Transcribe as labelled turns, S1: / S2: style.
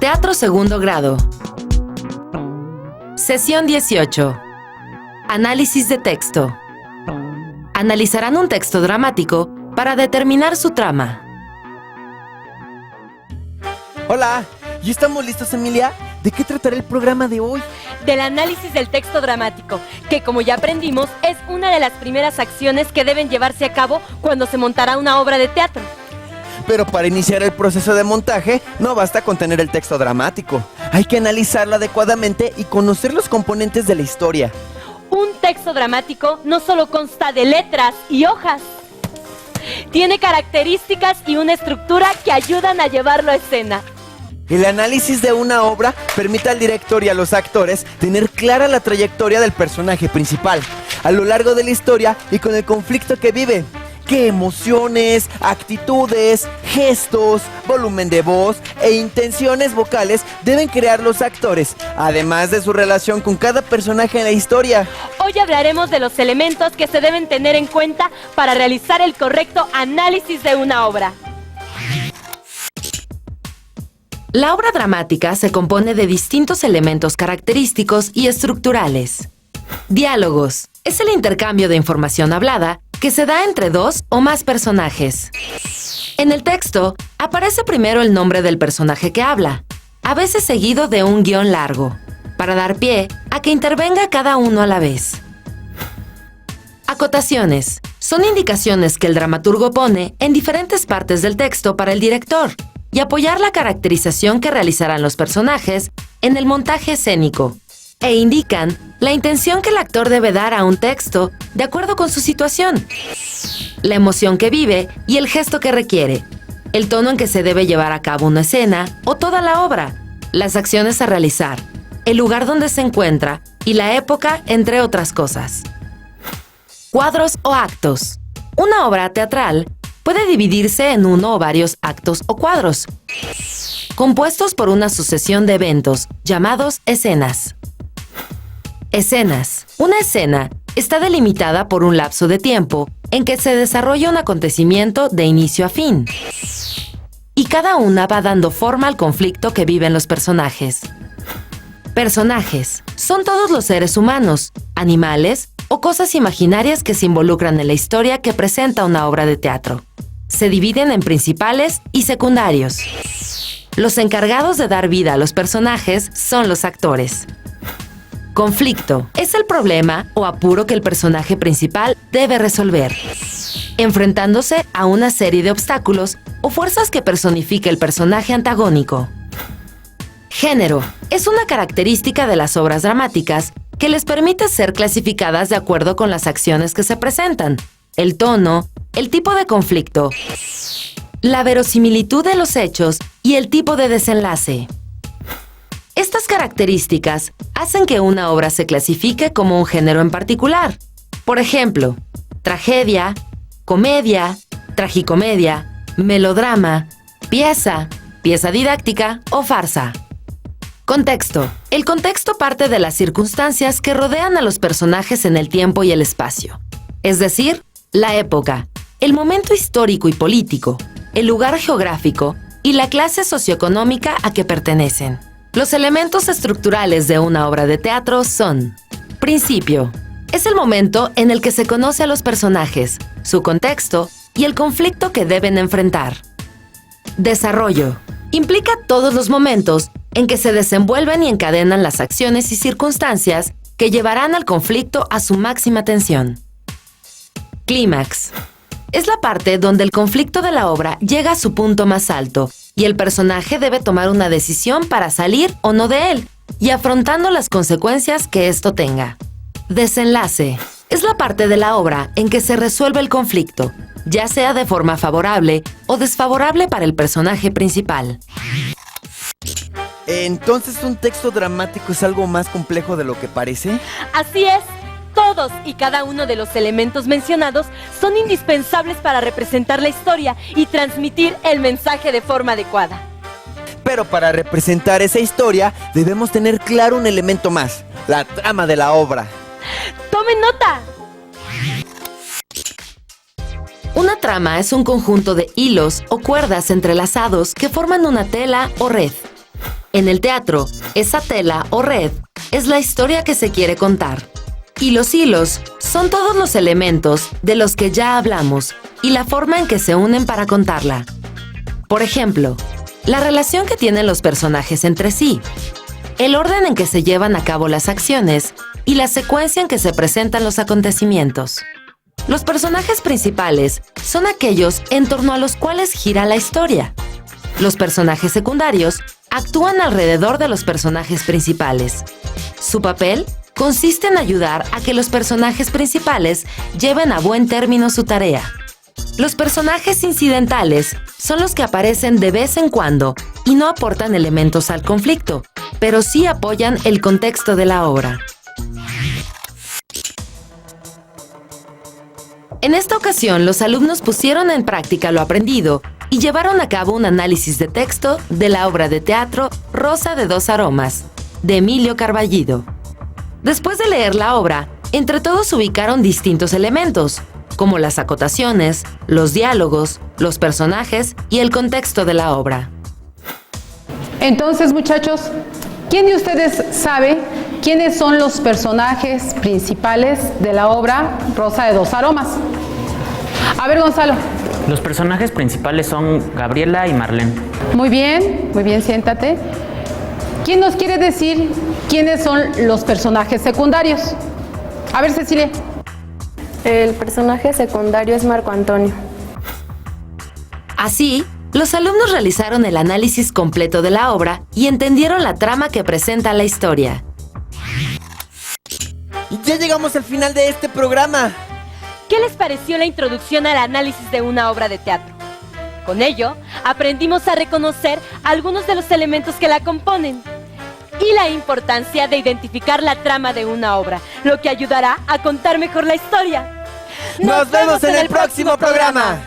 S1: Teatro segundo grado. Sesión 18. Análisis de texto. Analizarán un texto dramático para determinar su trama.
S2: Hola, ¿ya estamos listos, Emilia? ¿De qué tratará el programa de hoy?
S3: Del análisis del texto dramático, que como ya aprendimos, es una de las primeras acciones que deben llevarse a cabo cuando se montará una obra de teatro.
S2: Pero para iniciar el proceso de montaje, no basta con tener el texto dramático. Hay que analizarlo adecuadamente y conocer los componentes de la historia.
S3: Un texto dramático no solo consta de letras y hojas. Tiene características y una estructura que ayudan a llevarlo a escena.
S2: El análisis de una obra permite al director y a los actores tener clara la trayectoria del personaje principal a lo largo de la historia y con el conflicto que vive. ¿Qué emociones, actitudes, gestos, volumen de voz e intenciones vocales deben crear los actores, además de su relación con cada personaje en la historia?
S3: Hoy hablaremos de los elementos que se deben tener en cuenta para realizar el correcto análisis de una obra.
S1: La obra dramática se compone de distintos elementos característicos y estructurales. Diálogos. Es el intercambio de información hablada que se da entre dos o más personajes. En el texto, aparece primero el nombre del personaje que habla, a veces seguido de un guión largo, para dar pie a que intervenga cada uno a la vez. Acotaciones. Son indicaciones que el dramaturgo pone en diferentes partes del texto para el director y apoyar la caracterización que realizarán los personajes en el montaje escénico, e indican la intención que el actor debe dar a un texto de acuerdo con su situación, la emoción que vive y el gesto que requiere, el tono en que se debe llevar a cabo una escena o toda la obra, las acciones a realizar, el lugar donde se encuentra y la época, entre otras cosas. Cuadros o actos. Una obra teatral puede dividirse en uno o varios actos o cuadros, compuestos por una sucesión de eventos llamados escenas. Escenas. Una escena está delimitada por un lapso de tiempo en que se desarrolla un acontecimiento de inicio a fin, y cada una va dando forma al conflicto que viven los personajes. Personajes. Son todos los seres humanos, animales o cosas imaginarias que se involucran en la historia que presenta una obra de teatro. Se dividen en principales y secundarios. Los encargados de dar vida a los personajes son los actores. Conflicto. Es el problema o apuro que el personaje principal debe resolver, enfrentándose a una serie de obstáculos o fuerzas que personifica el personaje antagónico. Género. Es una característica de las obras dramáticas que les permite ser clasificadas de acuerdo con las acciones que se presentan, el tono, el tipo de conflicto, la verosimilitud de los hechos y el tipo de desenlace. Estas características hacen que una obra se clasifique como un género en particular. Por ejemplo, tragedia, comedia, tragicomedia, melodrama, pieza, pieza didáctica o farsa. Contexto. El contexto parte de las circunstancias que rodean a los personajes en el tiempo y el espacio. Es decir, la época, el momento histórico y político, el lugar geográfico y la clase socioeconómica a que pertenecen. Los elementos estructurales de una obra de teatro son: principio. Es el momento en el que se conoce a los personajes, su contexto y el conflicto que deben enfrentar. Desarrollo. Implica todos los momentos en que se desenvuelven y encadenan las acciones y circunstancias que llevarán al conflicto a su máxima tensión. Clímax. Es la parte donde el conflicto de la obra llega a su punto más alto y el personaje debe tomar una decisión para salir o no de él, y afrontando las consecuencias que esto tenga. Desenlace. Es la parte de la obra en que se resuelve el conflicto, ya sea de forma favorable o desfavorable para el personaje principal.
S2: ¿Entonces un texto dramático es algo más complejo de lo que parece?
S3: Así es. Todos y cada uno de los elementos mencionados son indispensables para representar la historia y transmitir el mensaje de forma adecuada.
S2: Pero para representar esa historia debemos tener claro un elemento más, la trama de la obra.
S3: ¡Tomen nota!
S1: Una trama es un conjunto de hilos o cuerdas entrelazados que forman una tela o red. En el teatro, esa tela o red es la historia que se quiere contar. Y los hilos son todos los elementos de los que ya hablamos y la forma en que se unen para contarla. Por ejemplo, la relación que tienen los personajes entre sí, el orden en que se llevan a cabo las acciones y la secuencia en que se presentan los acontecimientos. Los personajes principales son aquellos en torno a los cuales gira la historia. Los personajes secundarios actúan alrededor de los personajes principales. Su papel consiste en ayudar a que los personajes principales lleven a buen término su tarea. Los personajes incidentales son los que aparecen de vez en cuando y no aportan elementos al conflicto, pero sí apoyan el contexto de la obra. En esta ocasión, los alumnos pusieron en práctica lo aprendido y llevaron a cabo un análisis de texto de la obra de teatro Rosa de dos aromas, de Emilio Carballido. Después de leer la obra, entre todos ubicaron distintos elementos, como las acotaciones, los diálogos, los personajes y el contexto de la obra.
S4: Entonces, muchachos, ¿quién de ustedes sabe quiénes son los personajes principales de la obra Rosa de dos aromas? A ver, Gonzalo.
S5: Los personajes principales son Gabriela y Marlene.
S4: Muy bien, siéntate. ¿Quién nos quiere decir quiénes son los personajes secundarios? A ver, Cecilia.
S6: El personaje secundario es Marco Antonio.
S1: Así, los alumnos realizaron el análisis completo de la obra y entendieron la trama que presenta la historia.
S2: Y ya llegamos al final de este programa.
S3: ¿Qué les pareció la introducción al análisis de una obra de teatro? Con ello, aprendimos a reconocer algunos de los elementos que la componen y la importancia de identificar la trama de una obra, lo que ayudará a contar mejor la historia.
S2: ¡Nos vemos en el próximo programa!